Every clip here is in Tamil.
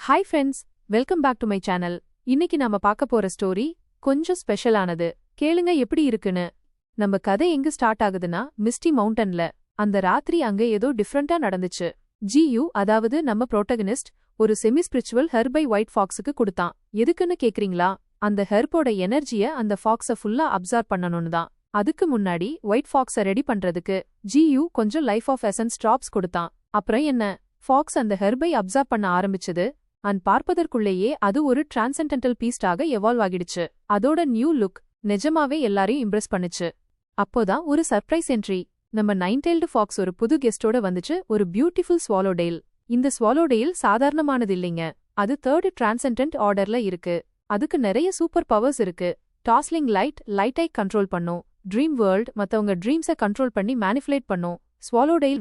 Hi friends, welcome back to my channel. இன்னைக்கு நாம பார்க்க போற ஸ்டோரி கொஞ்சம் ஸ்பெஷலானது. கேளுங்க எப்படி இருக்குன்னு. நம்ம கதை எங்க ஸ்டார்ட் ஆகுதுன்னா மிஸ்டி மவுண்டன்ல. அந்த ராத்திரி அங்க ஏதோ டிஃப்ரெண்டா நடந்துச்சு. ஜியூ, அதாவது நம்ம புரோட்டகனிஸ்ட், ஒரு செமி ஸ்பிரிச்சுவல் ஹெர்பை ஒயிட் ஃபாக்ஸுக்கு கொடுத்தான். எதுக்குன்னு கேக்குறீங்களா? அந்த ஹெர்போட எனர்ஜிய அந்த ஃபாக்ஸ ஃபுல்லா அப்சார்ப் பண்ணணும்னு தான். அதுக்கு முன்னாடி ஒயிட் ஃபாக்ஸ ரெடி பண்றதுக்கு ஜியூ கொஞ்சம் லைஃப் ஆஃப் எசன்ஸ் டிராப்ஸ் கொடுத்தான். அப்புறம் என்ன, ஃபாக்ஸ் அந்த ஹெர்பை அப்சார்ப் பண்ண ஆரம்பிச்சது. பார்ப்பதற்குள்ளேயே அது ஒரு டிரான்சென்டென்டல் பீஸ்டாக எவால்வ் ஆகிடுச்சு. அதோட நியூ லுக் நிஜமாவே எல்லாரையும் இம்ப்ரெஸ் பண்ணுச்சு. அப்போதான் ஒரு சர்ப்ரைஸ் என்ட்ரி. நம்ம நைன்டெயில்டு ஃபாக்ஸ் ஒரு புது கெஸ்டோட வந்துச்சு, ஒரு பியூட்டிஃபுல் ஸ்வாலோடெயில். இந்த ஸ்வாலோடெயில் சாதாரணமானது இல்லைங்க. அது தேர்டு டிரான்சென்டென்ட் ஆர்டர்ல இருக்கு. அதுக்கு நிறைய சூப்பர் பவர்ஸ் இருக்கு. டாஸ்லிங் லைட்டை கண்ட்ரோல் பண்ணும். ட்ரீம் வேர்ல்ட், மத்தவங்க ட்ரீம்ஸை கண்ட்ரோல் பண்ணி மேனிபுலேட் பண்ணும். ஸ்வாலோடெயில்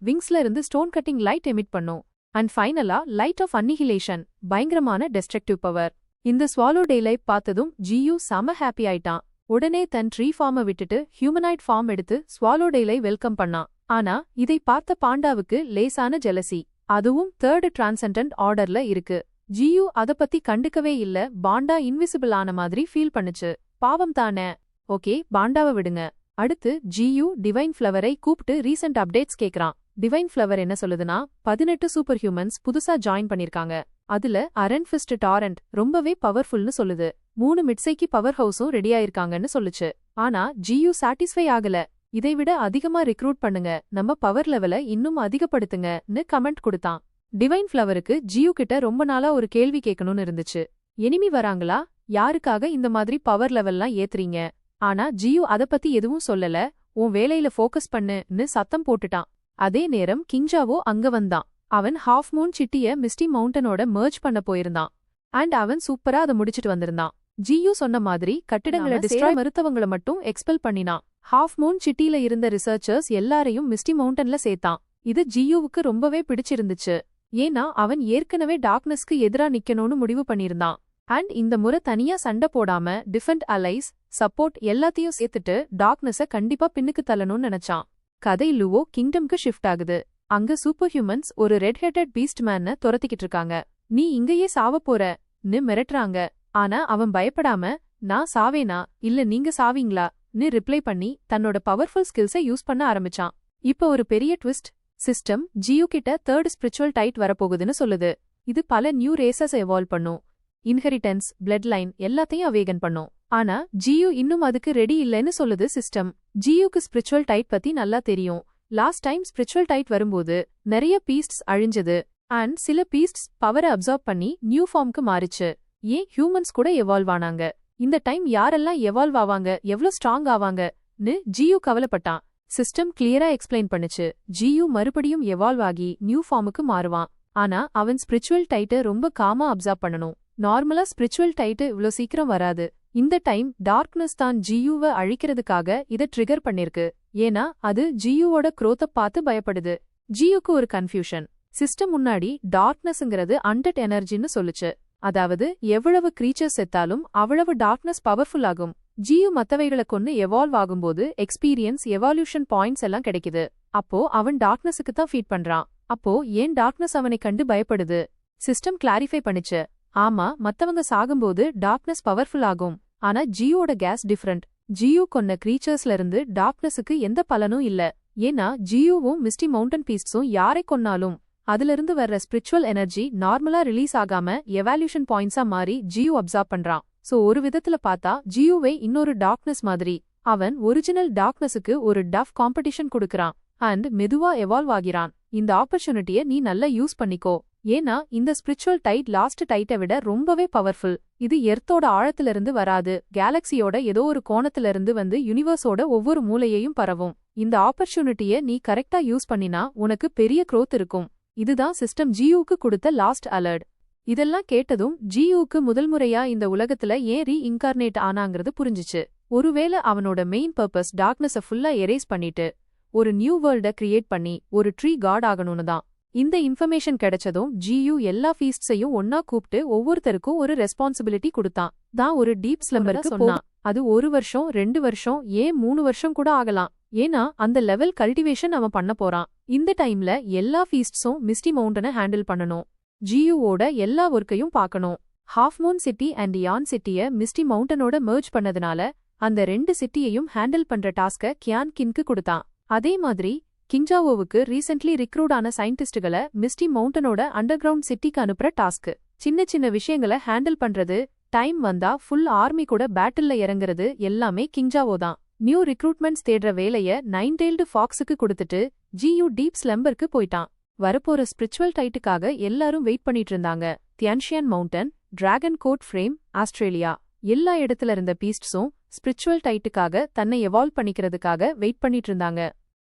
விங்ஸ்ல இருந்து ஸ்டோன் கட்டிங் லைட் எமிட் பண்ணும். அண்ட் ஃபைனலா லைட் ஆஃப் அன்னிஹிலேஷன், பயங்கரமான டெஸ்ட்ரக்டிவ் பவர். இந்த ஸ்வாலோடெயிலை பார்த்ததும் ஜியூ செம ஹாப்பி ஆயிட்டான். உடனே தன் ட்ரீ ஃபார்மை விட்டுட்டு ஹியூமனாய்ட் ஃபார்ம் எடுத்து ஸ்வாலோடெயிலை வெல்கம் பண்ணான். ஆனா இதை பார்த்த பாண்டாவுக்கு லேசான ஜெலசி. அதுவும் தேர்டு டிரான்சென்டென்ட் ஆர்டர்ல இருக்கு. ஜியூ அத பத்தி கண்டுக்கவே இல்ல. பாண்டா இன்விசிபிள் ஆன மாதிரி ஃபீல் பண்ணுச்சு. பாவம் தானே. ஓகே, பாண்டாவை விடுங்க. அடுத்து ஜியூ டிவைன் ஃப்ளவரை கூப்பிட்டு ரீசெண்ட் அப்டேட்ஸ் கேக்குறான். டிவைன் ஃப்ளவர் என்ன சொல்லுதுன்னா, 18 சூப்பர் ஹியூமன்ஸ் புதுசா ஜாயின் பண்ணிருக்காங்க. அதுல அயர்ன் ஃபிஸ்ட் டாரண்ட் ரொம்பவே பவர்ஃபுல்னு சொல்லுது. 3 மிட்சைக்கு பவர் ஹவுஸும் ரெடியாயிருக்காங்கன்னு சொல்லுச்சு. ஆனா ஜியூ சாட்டிஸ்ஃபை ஆகல. இதை விட அதிகமா ரிக்ரூட் பண்ணுங்க, நம்ம பவர் லெவலை இன்னும் அதிகப்படுத்துங்கன்னு கமெண்ட் கொடுத்தான். டிவைன் ஃப்ளவருக்கு ஜியூ கிட்ட ரொம்ப நாளா ஒரு கேள்வி கேட்கணும்னு இருந்துச்சு. எனிமி வராங்களா? யாருக்காக இந்த மாதிரி பவர் லெவல்லாம் ஏத்துறீங்க? ஆனா ஜியூ அத பத்தி எதுவும் சொல்லல. உன் வேலையில ஃபோக்கஸ் பண்ணுன்னு சத்தம் போட்டுட்டான். அதே நேரம் கிங்ஜாவோ அங்க வந்தான். அவன் ஹாஃப் மூன் சிட்டிய மிஸ்டி மவுண்டனோட மெர்ஜ் பண்ண போயிருந்தான். அண்ட் அவன் சூப்பரா அதை முடிச்சிட்டு வந்திருந்தான். ஜியூ சொன்ன மாதிரி கட்டிடங்களை டிஸ்ட்ராய் மறுத்தவங்கள மட்டும் எக்ஸ்பெல் பண்ணினான். ஹாஃப் மூன் சிட்டில இருந்த ரிசர்ச்சர்ஸ் எல்லாரையும் மிஸ்டி மவுண்டன்ல சேர்த்தான். இது ஜியூவுக்கு ரொம்பவே பிடிச்சிருந்துச்சு. ஏன்னா அவன் ஏற்கனவே டார்க்னஸ்க்கு எதிரா நிக்கணும்னு முடிவு பண்ணிருந்தான். அண்ட் இந்த முறை தனியா சண்டை போடாம டிஃபெண்ட் அலைஸ், சப்போர்ட் எல்லாத்தையும் சேர்த்துட்டு டார்க்னஸ கண்டிப்பா பின்னுக்கு தள்ளணும்னு நினைச்சான். கதை லூவோ கிங்டம்க்கு ஷிஃப்ட் ஆகுது. அங்க சூப்பர் ஹியூமன்ஸ் ஒரு ரெட் ஹெட்டட் பீஸ்ட் மேன துரத்திக்கிட்டு இருக்காங்க. நீ இங்கேயே சாவ போறன்னு மிரட்டுறாங்க. ஆனா அவன் பயப்படாம, நான் சாவேனா இல்ல நீங்க சாவீங்களான்னு ரிப்ளை பண்ணி தன்னோட பவர்ஃபுல் ஸ்கில்ஸை யூஸ் பண்ண ஆரம்பிச்சான். இப்ப ஒரு பெரிய ட்விஸ்ட். சிஸ்டம் ஜியூ கிட்ட தேர்ட் ஸ்பிரிச்சுவல் டைட் வரப்போகுதுன்னு சொல்லுது. இது பல நியூ ரேசஸ் எவால்வ் பண்ணும். இன்ஹெரிட்டன்ஸ், பிளட் லைன் எல்லாத்தையும் அவேகன் பண்ணும். ஆனா ஜியூ இன்னும் அதுக்கு ரெடி இல்லைன்னு சொல்லுது சிஸ்டம். ஜியூக்கு ஸ்பிரிச்சுவல் டைட் பத்தி நல்லா தெரியும். லாஸ்ட் டைம் ஸ்பிரிச்சுவல் டைட் வரும்போது நிறைய பீஸ்ட்ஸ் அழிஞ்சது. அண்ட் சில பீஸ்ட்ஸ் பவரை அப்சார்ப் பண்ணி நியூ ஃபார்ம்க்கு மாறிச்சு. ஏன் ஹியூமன்ஸ் கூட எவால்வ் ஆனாங்க. இந்த டைம் யாரெல்லாம் எவால்வ் ஆவாங்க, எவ்வளவு ஸ்ட்ராங் ஆவாங்கன்னு ஜியூ கவலைப்பட்டான். சிஸ்டம் கிளியரா எக்ஸ்பிளைன் பண்ணுச்சு. ஜியூ மறுபடியும் எவால்வ் ஆகி நியூ ஃபார்முக்கு மாறுவான். ஆனா அவன் ஸ்பிரிச்சுவல் டைட்டை ரொம்ப காமா அப்சார்ப் பண்ணணும். நார்மலா ஸ்பிரிச்சுவல் டைட்டு இவ்ளோ சீக்கிரம் வராது. இந்த டைம் டார்க்னஸ் தான் ஜியூவை அழிக்கிறதுக்காக இதை ட்ரிகர் பண்ணிருக்கு. ஏன்னா அது ஜியூவோட குரோத்தை பார்த்து பயப்படுது. ஜியூக்கு ஒரு கன்ஃபியூஷன். சிஸ்டம் முன்னாடி டார்க்னஸ்ங்கிறது அன்டட் எனர்ஜின்னு சொல்லுச்சு. அதாவது எவ்வளவு கிரீச்சர்ஸ் செத்தாலும் அவ்வளவு டார்க்னஸ் பவர்ஃபுல் ஆகும். ஜியூ மத்தவைகளை கொண்டு எவால்வ் ஆகும்போது எக்ஸ்பீரியன்ஸ், எவால்யூஷன் பாயிண்ட்ஸ் எல்லாம் கிடைக்குது. அப்போ அவன் டார்க்னஸுக்கு தான் ஃபீட் பண்றான். அப்போ ஏன் டார்க்னஸ் அவனை கண்டு பயப்படுது? சிஸ்டம் கிளாரிஃபை பண்ணுச்சு. ஆமா, மத்தவங்க சாகும்போது டார்க்னஸ் பவர்ஃபுல் ஆகும். ஆனா ஜியூவோட கேஸ் டிஃபரண்ட். ஜியூ கொன்ன கிரீச்சர்ஸ்ல இருந்து டார்க்னஸுக்கு எந்த பலனும் இல்ல. ஏன்னா ஜியூவும் மிஸ்டி மவுண்டன் பீஸ்ட்ஸும் யாரை கொன்னாலும் அதிலிருந்து வர்ற ஸ்பிரிச்சுவல் எனர்ஜி நார்மலா ரிலீஸ் ஆகாம எவால்யூஷன் பாயிண்ட்ஸா மாறி ஜியூ அப்சார்ப் பண்றான். சோ ஒரு விதத்துல பார்த்தா ஜியூவை இன்னொரு டார்க்னஸ் மாதிரி. அவன் ஒரிஜினல் டார்க்னஸுக்கு ஒரு டஃப் காம்படிஷன் கொடுக்கறான். அண்ட் மெதுவா எவால்வ் ஆகிறான். இந்த ஆப்பர்ச்சுனிட்டிய நீ நல்லா யூஸ் பண்ணிக்கோ. ஏன்னா இந்த ஸ்பிரிச்சுவல் டைட் லாஸ்ட் டைட்டை விட ரொம்பவே பவர்ஃபுல். இது எர்த்தோட ஆழத்திலிருந்து வராது, கேலக்சியோட ஏதோ ஒரு கோணத்திலிருந்து வந்து யூனிவர்ஸோட ஒவ்வொரு மூலையையும் பரவும். இந்த ஆப்பர்ச்சுனிட்டிய நீ கரெக்டா யூஸ் பண்ணினா உனக்கு பெரிய க்ரோத் இருக்கும். இதுதான் சிஸ்டம் ஜியூக்கு கொடுத்த லாஸ்ட் அலர்ட். இதெல்லாம் கேட்டதும் ஜியூக்கு முதல் முறையா இந்த உலகத்துல ஏன் இன்கார்னேட் ஆனாங்கிறது புரிஞ்சிச்சு. ஒருவேளை அவனோட மெயின் பர்பஸ் டார்க்னஸ ஃபுல்லா எரேஸ் பண்ணிட்டு ஒரு நியூ வேர்ல்ட கிரியேட் பண்ணி ஒரு ட்ரீ காட் ஆகணும்னு தான். இந்த இன்ஃபர்மேஷன் கிடைச்சதும் ஜியூ எல்லா ஃபீஸ்ட்ஸையும் ஒன்னா கூப்பிட்டு ஒவ்வொருத்தருக்கும் ஒரு ரெஸ்பான்சிபிலிட்டி கொடுத்தான். தான் ஒரு டீப் ஸ்லம்பருக்கு சொன்னான். அது 1 வருஷம், 2 வருஷம், ஏன் 3 வருஷம் கூட ஆகலாம். ஏன்னா அந்த லெவல் கல்டிவேஷன் அவன் பண்ண போறான். இந்த டைம்ல எல்லா ஃபீஸ்ட்ஸும் மிஸ்டி மவுண்டனை ஹேண்டில் பண்ணணும். ஜியூவோட எல்லா ஒர்க்கையும் பார்க்கணும். ஹாஃப் மூன் சிட்டி அண்ட் யான் சிட்டிய மிஸ்டி மவுண்டனோட மெர்ஜ் பண்ணதுனால அந்த 2 சிட்டியையும் ஹேண்டில் பண்ற டாஸ்க கியான் கின்க்கு கொடுத்தான். அதே மாதிரி கிங்ஜாவோவுக்கு ரீசென்ட்லி ரிக்ரூட் ஆன சயின்டிஸ்டுகளை மிஸ்டி மவுண்டனோட அண்டர் கிரவுண்ட் சிட்டிக்கு அனுப்புற டாஸ்க். சின்ன சின்ன விஷயங்களை ஹேண்டில் பண்றது, டைம் வந்தா ஃபுல் ஆர்மி கூட பேட்டில்ல இறங்குறது எல்லாமே கிங்ஜாவோ தான். நியூ ரிக்ரூட்மெண்ட்ஸ் தேடுற வேலைய நைன்டெயில்டு ஃபாக்ஸுக்கு கொடுத்துட்டு ஜியூ டீப் ஸ்லம்பருக்கு போயிட்டான். வரப்போற ஸ்பிரிச்சுவல் டைட்டுக்காக எல்லாரும் வெயிட் பண்ணிட்டு இருந்தாங்க. Tianshan mountain, dragon coat frame, Australia எல்லா இடத்துல இருந்த பீஸ்ட்ஸும் ஸ்பிரிச்சுவல் டைட்டுக்காக தன்னை எவால்வ் பண்ணிக்கிறதுக்காக வெயிட் பண்ணிட்டு இருந்தாங்க.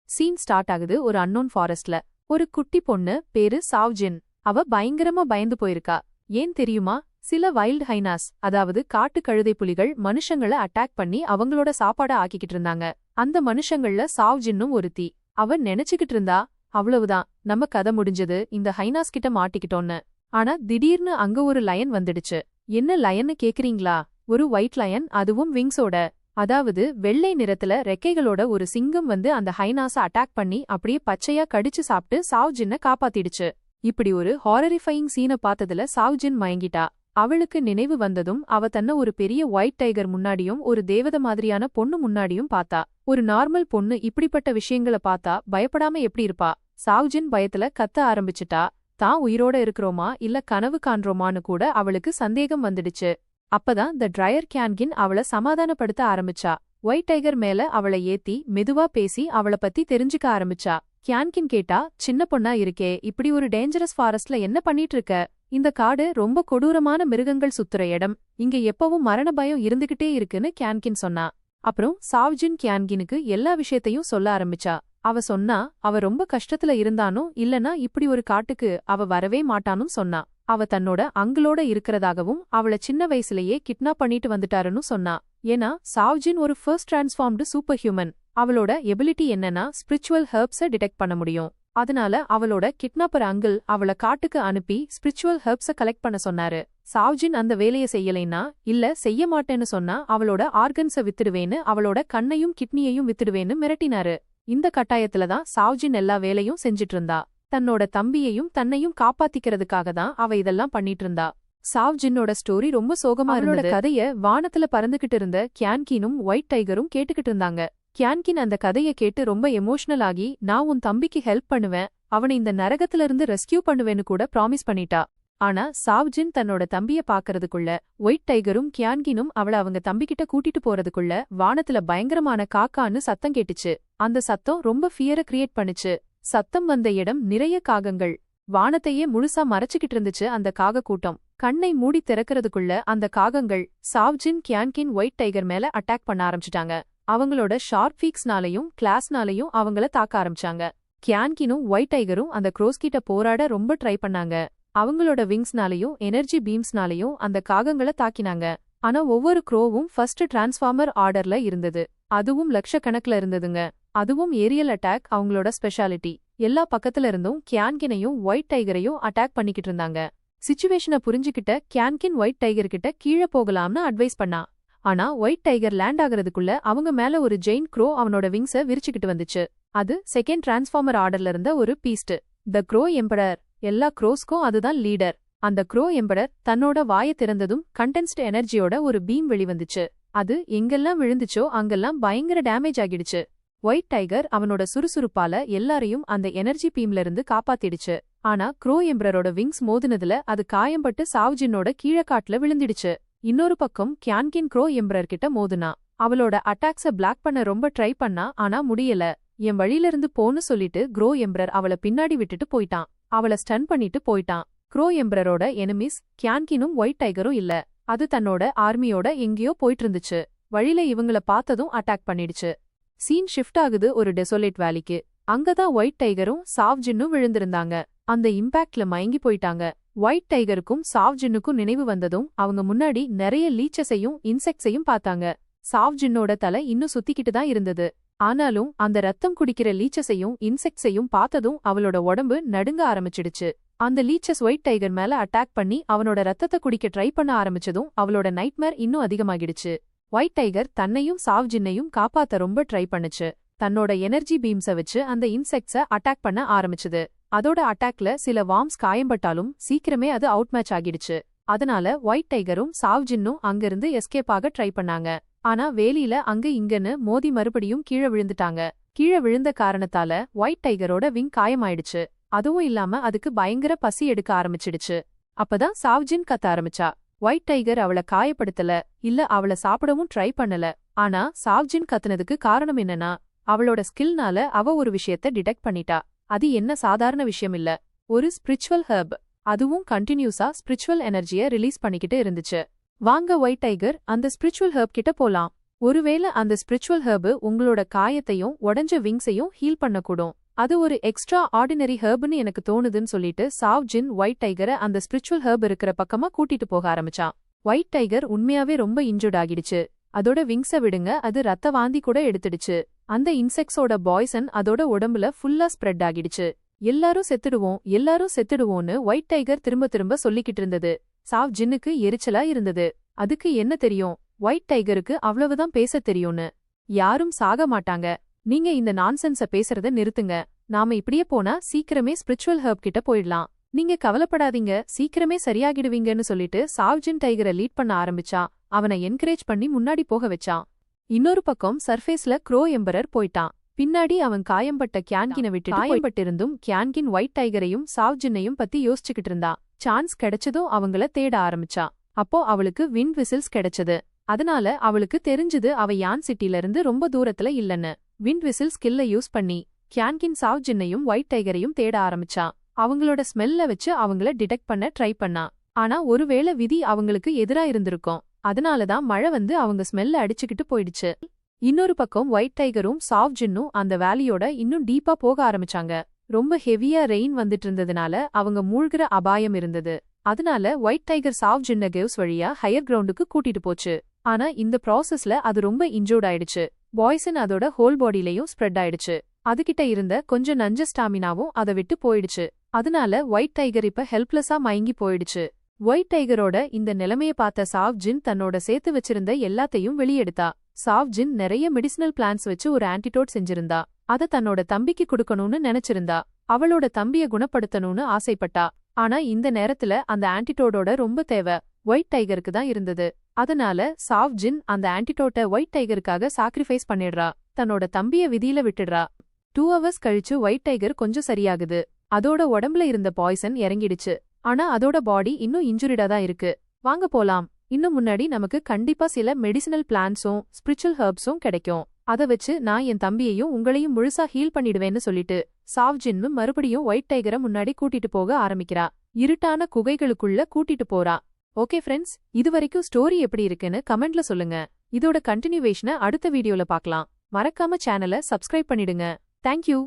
சீன் ஸ்டார்ட் ஆகுது ஒரு அன்னோன் ஃபாரஸ்ட்ல. ஒரு குட்டி பொண்ணு பேரு சாவ்ஜின். அவ பயங்கரமா பயந்து போயிருக்கா. ஏன் தெரியுமா? சில வைல்ட் ஹைனாஸ், அதாவது காட்டு கழுதை புலிகள் மனுஷங்கள அட்டாக் பண்ணி அவங்களோட சாப்பாட ஆக்கிக்கிட்டு இருந்தாங்க. அந்த மனுஷங்கள்ல சாவ்ஜின்னும் ஒருத்தி. அவ நினைச்சுக்கிட்டு இருந்தா, அவ்வளவுதான், நம்ம கதை முடிஞ்சது, இந்த ஹைனாஸ் கிட்ட மாட்டிக்கிட்டோன்னு. ஆனா திடீர்னு அங்க ஒரு லயன் வந்துடுச்சு. என்ன லயன்னு கேக்குறீங்களா? ஒரு ஒயிட் லயன், அதுவும் விங்ஸோட, அதாவது வெள்ளை நிறத்துல ரெக்கைகளோட ஒரு சிங்கம் வந்து அந்த ஹைனாஸ அட்டாக் பண்ணி அப்படியே பச்சையா கடிச்சு சாப்பிட்டு சாவ்ஜின்ன காப்பாத்திடுச்சு. இப்படி ஒரு ஹாரரிஃபையிங் சீனை பார்த்ததுல சாவ்ஜின் மயங்கிட்டா. அவளுக்கு நினைவு வந்ததும் அவ தன்ன ஒரு பெரிய ஒயிட் டைகர் முன்னாடியும் ஒரு தேவத மாதிரியான பொண்ணு முன்னாடியும் பார்த்தா. ஒரு நார்மல் பொண்ணு இப்படிப்பட்ட விஷயங்களை பார்த்தா பயப்படாம எப்படி இருப்பா? சாவ்ஜின் பயத்துல கத்த ஆரம்பிச்சுட்டா. தான் உயிரோட இருக்கிறோமா இல்ல கனவு காண்றோமான்னு கூட அவளுக்கு சந்தேகம் வந்துடுச்சு. அப்பதான் த ட்ரையர் கேன்கின் அவள சமாதானப்படுத்த ஆரம்பிச்சா. ஒயிட் டைகர் மேல அவளை ஏத்தி மெதுவா பேசி அவள பத்தி தெரிஞ்சுக்க ஆரம்பிச்சா. கியான்கின் கேட்டா, சின்ன பொண்ணா இருக்கே, இப்படி ஒரு டேஞ்சரஸ் ஃபாரஸ்ட்ல என்ன பண்ணிட்டு இருக்க? இந்த காடு ரொம்ப கொடூரமான மிருகங்கள் சுத்துற இடம், இங்க எப்பவும் மரண பயம் இருந்துகிட்டே இருக்குன்னு கியான்கின் சொன்னா. அப்புறம் சாவ்ஜின் கியான்கினுக்கு எல்லா விஷயத்தையும் சொல்ல ஆரம்பிச்சா. அவ சொன்னா, அவ ரொம்ப கஷ்டத்துல இருந்தானோ இல்லனா இப்படி ஒரு காட்டுக்கு அவ வரவே மாட்டானும் சொன்னா. அவ தன்னோட அங்கிளோட இருக்கிறதாகவும் அவள சின்ன வயசுலயே கிட்னாப் பண்ணிட்டு வந்துட்டாருன்னு சொன்னா. ஏன்னா சாவ்ஜின் ஒரு ஃபர்ஸ்ட் டிரான்ஸ்ஃபார்ம்டு சூப்பர் ஹியூமன். அவளோட எபிலிட்டி என்னன்னா ஸ்பிரிச்சுவல் ஹெர்ப்ஸ டிடெக்ட் பண்ண முடியும். அதனால அவளோட கிட்னாப்பர் அங்கிள் அவள காட்டுக்கு அனுப்பி ஸ்பிரிச்சுவல் ஹெர்ப்ஸ கலெக்ட் பண்ண சொன்னாரு. சாவ்ஜின் அந்த வேலைய செய்யலைன்னா, இல்ல செய்ய மாட்டேன்னு சொன்னா அவளோட ஆர்கன்ஸ வித்துடுவேன்னு, அவளோட கண்ணையும் கிட்னியையும் வித்துடுவேன்னு மிரட்டினாரு. இந்த கட்டாயத்துலதான் சாவ்ஜின் எல்லா வேலையும் செஞ்சிட்டு இருந்தா. தன்னோட தம்பியையும் தன்னையும் காப்பாத்திக்கிறதுக்காக தான் அவ இதெல்லாம் பண்ணிட்டு இருந்தா. சாவ்ஜின்னோட ஸ்டோரி ரொம்ப சோகமா இருந்தது. கதைய வானத்துல பறந்துகிட்டு இருந்த கியான்கினும் ஒயிட் டைகரும் கேட்டுக்கிட்டு இருந்தாங்க. கியான்கின் அந்த கதைய கேட்டு ரொம்ப எமோஷனல் ஆகி, நான் உன் தம்பிக்கு ஹெல்ப் பண்ணுவேன், அவனை இந்த நரகத்துல இருந்து ரெஸ்கியூ பண்ணுவேன்னு கூட ப்ராமிஸ் பண்ணிட்டா. ஆனா சாவ்ஜின் தன்னோட தம்பிய பாக்கறதுக்குள்ள ஒயிட் டைகரும் கியான்கினும் அவள அவங்க தம்பிக்கிட்ட கூட்டிட்டு போறதுக்குள்ள வானத்துல பயங்கரமான காக்கான்னு சத்தம் கேட்டுச்சு. அந்த சத்தம் ரொம்ப ஃபியரை கிரியேட் பண்ணுச்சு. சத்தம் வந்த இடம் நிறைய காகங்கள். வானத்தையே முழுசா மறைச்சுக்கிட்டு இருந்துச்சு அந்த காக கூட்டம். கண்ணை மூடி திறக்கிறதுக்குள்ள அந்த காகங்கள் சாவ்ஜின் கியான்கின் ஒயிட் டைகர் மேல அட்டாக் பண்ண ஆரம்பிச்சிட்டாங்க. அவங்களோட ஷார்ப் ஃபீக்ஸ்னாலையும் கிளாஸ்னாலையும் அவங்கள தாக்க ஆரம்பிச்சாங்க. கியான்கினும் ஒயிட் டைகரும் அந்த க்ரோஸ் கிட்ட போராட ரொம்ப ட்ரை பண்ணாங்க. அவங்களோட விங்ஸ்னாலையும் எனர்ஜி பீம்ஸ்னாலையும் அந்த காகங்கள தாக்கினாங்க. ஆனா ஒவ்வொரு க்ரோவும் ஃபர்ஸ்ட் டிரான்ஸ்ஃபார்மர் ஆர்டர்ல இருந்தது. அதுவும் லட்சக்கணக்குல இருந்ததுங்க. அதுவும் ஏரியல் அட்டாக் அவங்களோட ஸ்பெஷாலிட்டி. எல்லா பக்கத்துல இருந்தும் கியான்கினையும் ஒயிட் டைகரையும் அட்டாக் பண்ணிக்கிட்டு இருந்தாங்க. சிச்சுவேஷனை புரிஞ்சுக்கிட்ட கியான்கின் ஒயிட் டைகர் கிட்ட கீழே போகலாம்னு அட்வைஸ் பண்ணா. ஆனா ஒயிட் டைகர் லேண்ட் ஆகுறதுக்குள்ள அவங்க மேல ஒரு ஜெயின் க்ரோ அவனோட விங்ஸ விரிச்சுக்கிட்டு வந்துச்சு. அது செகண்ட் டிரான்ஸ்ஃபார்மர் ஆர்டர்ல இருந்த ஒரு பீஸ்ட், த க்ரோ எம்பரர். எல்லா க்ரோஸ்க்கும் அதுதான் லீடர். அந்த க்ரோ எம்பரர் தன்னோட வாய திறந்ததும் கண்டென்ஸ்ட் எனர்ஜியோட ஒரு பீம் வெளிவந்துச்சு. அது எங்கெல்லாம் விழுந்துச்சோ அங்கெல்லாம் பயங்கர டேமேஜ் ஆகிடுச்சு. ஒயிட் டைகர் அவனோட சுறுசுறுப்பால எல்லாரையும் அந்த எனர்ஜி பீம்ல இருந்து காப்பாத்திடுச்சு. ஆனா க்ரோ எம்பரரோட விங்ஸ் மோதினதுல அது காயம்பட்டு சாவ்ஜின்னோட கீழக்காட்டுல விழுந்திடுச்சு. இன்னொரு பக்கம் கியான்கின் க்ரோ எம்பரர் கிட்ட மோதுனா. அவளோட அட்டாக்ஸ பிளாக் பண்ண ரொம்ப ட்ரை பண்ணா, ஆனா முடியல. என் வழியில இருந்து போன்னு சொல்லிட்டு க்ரோ எம்பரர் அவள பின்னாடி விட்டுட்டு போயிட்டான். அவள ஸ்டன் பண்ணிட்டு போயிட்டான். க்ரோ எம்பரரோட எனிமிஸ் கியான்கினும் ஒயிட் டைகரும் இல்ல. அது தன்னோட ஆர்மியோட எங்கேயோ போயிட்டு இருந்துச்சு. வழியில இவங்கள பார்த்ததும் அட்டாக் பண்ணிடுச்சு. சீன் ஷிஃப்ட் ஆகுது ஒரு டெசோலேட் வேலிக்கு. அங்கதான் ஒயிட் டைகரும் சாவ்ஜின்னும் விழுந்திருந்தாங்க. அந்த இம்பாக்ட்ல மயங்கி போயிட்டாங்க. ஒயிட் டைகருக்கும் சாவ்ஜின்னுக்கும் நினைவு வந்ததும் அவங்க முன்னாடி நிறைய லீச்சஸையும் இன்செக்ட்ஸையும் பார்த்தாங்க. சாவ்ஜின்னோட தலை இன்னும் சுத்திக்கிட்டு தான் இருந்தது. ஆனாலும் அந்த ரத்தம் குடிக்கிற லீச்சஸையும் இன்செக்ட்ஸையும் பார்த்ததும் அவளோட உடம்பு நடுங்க ஆரம்பிச்சிடுச்சு. அந்த லீச்சஸ் ஒயிட் டைகர் மேல அட்டாக் பண்ணி அவனோட ரத்தத்தை குடிக்க ட்ரை பண்ண ஆரம்பிச்சதும் அவளோட நைட்மேர் இன்னும் அதிகமாகிடுச்சு. ஒயிட் டைகர் தன்னையும் சாவ்ஜின்னையும் காப்பாத்த ரொம்ப ட்ரை பண்ணுச்சு. தன்னோட எனர்ஜி பீம்ஸ வச்சு அந்த இன்செக்ட்ஸ அட்டாக் பண்ண ஆரம்பிச்சுது. அதோட அட்டாக்ல சில வார்ம்ஸ் காயம்பட்டாலும் சீக்கிரமே அது அவுட் மேட்ச் ஆகிடுச்சு. அதனால ஒயிட் டைகரும் சாவ்ஜின்னும் அங்கிருந்து எஸ்கேப் ஆக ட்ரை பண்ணாங்க. ஆனா வேலியில அங்க இங்கன்னு மோதி மறுபடியும் கீழே விழுந்துட்டாங்க. கீழே விழுந்த காரணத்தால ஒயிட் டைகரோட விங் காயமாயிடுச்சு. அதுவும் இல்லாம அதுக்கு பயங்கர பசி எடுக்க ஆரம்பிச்சிடுச்சு. அப்பதான் சாவ்ஜின் கத்த ஆரம்பிச்சா. ஒயிட் டைகர் அவள காயப்படுத்தல, இல்ல அவள சாப்பிடவும் ட்ரை பண்ணல. ஆனா சாவ்ஜின் கத்துனதுக்கு காரணம் என்னன்னா, அவளோட ஸ்கில்னால அவ ஒரு விஷயத்த டிடெக்ட் பண்ணிட்டா. அது என்ன சாதாரண விஷயம் இல்ல, ஒரு ஸ்பிரிச்சுவல் ஹெர்ப். அதுவும் கண்டினியூஸா ஸ்பிரிச்சுவல் எனர்ஜிய ரிலீஸ் பண்ணிக்கிட்டு இருந்துச்சு. வாங்க ஒயிட் டைகர், அந்த ஸ்பிரிச்சுவல் ஹெர்ப் கிட்ட போலாம். ஒருவேளை அந்த ஸ்பிரிச்சுவல் ஹெர்ப் உங்களோட காயத்தையும் உடஞ்ச விங்ஸையும் ஹீல் பண்ணக்கூடும். அது ஒரு எக்ஸ்ட்ரா ஆர்டினரி ஹெர்ப்னு எனக்கு தோணுதுன்னு சொல்லிட்டு சாவ்ஜின் ஒயிட் டைகரை அந்த ஸ்பிரிச்சுவல் ஹெர்ப் இருக்கிற பக்கமா கூட்டிட்டு போக ஆரம்பிச்சான். ஒயிட் டைகர் உண்மையாவே ரொம்ப இன்ஜூர்ட் ஆகிடுச்சு. அதோட விங்ஸ விடுங்க, அது ரத்த வாந்தி கூட எடுத்துடுச்சு. அந்த இன்செக்ட்ஸோட பாய்சன் அதோட உடம்புல ஃபுல்லா ஸ்ப்ரெட் ஆகிடுச்சு. எல்லாரும் செத்துடுவோம்னு ஒயிட் டைகர் திரும்ப திரும்ப சொல்லிக்கிட்டு இருந்தது. சாவ்ஜின்னுக்கு எரிச்சலா இருந்தது. அதுக்கு என்ன தெரியும், ஒயிட் டைகருக்கு அவ்வளவுதான் பேசத் தெரியும்னு. யாரும் சாக மாட்டாங்க, நீங்க இந்த நான்சென்ஸ பேசுறத நிறுத்துங்க. நாம இப்படியே போனா சீக்கிரமே ஸ்பிரிச்சுவல் ஹெர்ப் கிட்ட போயிடலாம். நீங்க கவலைப்படாதீங்க, சீக்கிரமே சரியாகிடுவீங்கன்னு சொல்லிட்டு சாவ்ஜின் டைகரை லீட் பண்ண ஆரம்பிச்சா. அவனை என்கரேஜ் பண்ணி முன்னாடி போக வச்சான். இன்னொரு பக்கம் சர்ஃபேஸ்ல க்ரோ எம்பரர் போயிட்டான். பின்னாடி அவன் காயம்பட்ட கியான்கினை விட்டு காயம்பட்டிருந்தும் கியான்கின் ஒயிட் டைகரையும் சாவ்ஜின்னையும் பத்தி யோசிச்சுக்கிட்டு இருந்தா. சான்ஸ் கிடைச்சதும் அவங்கள தேட ஆரம்பிச்சா. அப்போ அவளுக்கு விண்ட் விசில்ஸ் கிடைச்சது. அதனால அவளுக்கு தெரிஞ்சது அவ யான் சிட்டில இருந்து ரொம்ப தூரத்துல இல்லன்னு. விண்ட் விசில் ஸ்கில்ல யூஸ் பண்ணி கியான்கின் சாவ்ஜின்னையும் ஒயிட் டைகரையும் தேட ஆரம்பிச்சா. அவங்களோட ஸ்மெல்ல வச்சு அவங்கள டிடெக்ட் பண்ண ட்ரை பண்ணா. ஆனா ஒருவேளை விதி அவங்களுக்கு எதிரா இருந்திருக்கும். அதனாலதான் மழை வந்து அவங்க ஸ்மெல்ல அடிச்சுக்கிட்டு போயிடுச்சு. இன்னொரு பக்கம் ஒயிட் டைகரும் சாவ்ஜின்னும் அந்த வேலியோட இன்னும் டீப்பா போக ஆரம்பிச்சாங்க. ரொம்ப ஹெவியா ரெயின் வந்துட்டு இருந்ததுனால அவங்க மூழ்கிற அபாயம் இருந்தது. அதனால ஒயிட் டைகர் சாவ்ஜின்ன கேவ்ஸ் வழியா ஹையர் கிரவுண்டுக்கு கூட்டிட்டு போச்சு. ஆனா இந்த ப்ராசஸ்ல அது ரொம்ப இன்ஜூர்ட் ஆயிடுச்சு. பாய்சன் அதோட ஹோல் பாடியிலையும் ஸ்ப்ரெட் ஆயிடுச்சு. அதுகிட்ட இருந்த கொஞ்சம் நஞ்ச ஸ்டாமினாவும் அதை விட்டு போயிடுச்சு. அதனால ஒயிட் டைகர் இப்ப ஹெல்ப்லெஸ்ஸா மயங்கி போயிடுச்சு. ஒயிட் டைகரோட இந்த நிலைமைய பார்த்த சாவ்ஜின் தன்னோட சேர்த்து வச்சிருந்த எல்லாத்தையும் வெளியெடுத்தா. சாவ்ஜின் நிறைய மெடிசினல் பிளான்ஸ் வச்சு ஒரு ஆன்டிடோட் செஞ்சிருந்தா. அத தன்னோட தம்பிக்கு கொடுக்கணும்னு நினைச்சிருந்தா. அவளோட தம்பிய குணப்படுத்தணும்னு ஆசைப்பட்டா. ஆனா இந்த நேரத்துல அந்த ஆன்டிடோடோட ரொம்ப தேவை ஒயிட் டைகருக்கு தான் இருந்தது. அதனால சாவ்ஜின் அந்த ஆன்டிடோட்டை ஒயிட் டைகருக்காக சாக்ரிஃபைஸ் பண்ணிடுறா. தன்னோட தம்பிய விதியில விட்டுடுறா. 2 hours கழிச்சு ஒயிட் டைகர் கொஞ்சம் சரியாகுது. அதோட உடம்புல இருந்த பாய்சன் இறங்கிடுச்சு. ஆனா அதோட பாடி இன்னும் இன்ஜுரிடா தான் இருக்கு. வாங்க போலாம். இன்னும் முன்னாடி நமக்கு கண்டிப்பா சில மெடிசினல் பிளான்ஸும் ஸ்பிரிச்சுவல் ஹெர்ப்ஸும் கிடைக்கும். அத வச்சு நான் என் தம்பியையும் உங்களையும் முழுசா ஹீல் பண்ணிடுவேன்னு சொல்லிட்டு சாவ்ஜின்னும் மறுபடியும் ஒயிட் டைகரை முன்னாடி கூட்டிட்டு போக ஆரம்பிக்கிறா. இருட்டான குகைகளுக்குள்ள கூட்டிட்டு போறா. ஓகே ஃப்ரெண்ட்ஸ், இதுவரைக்கும் ஸ்டோரி எப்படி இருக்குன்னு கமெண்ட்ல சொல்லுங்க. இதோட கண்டினியூவேஷனை அடுத்த வீடியோல பார்க்கலாம். மறக்காம சேனலை சப்ஸ்கிரைப் பண்ணிடுங்க. தேங்க்யூ.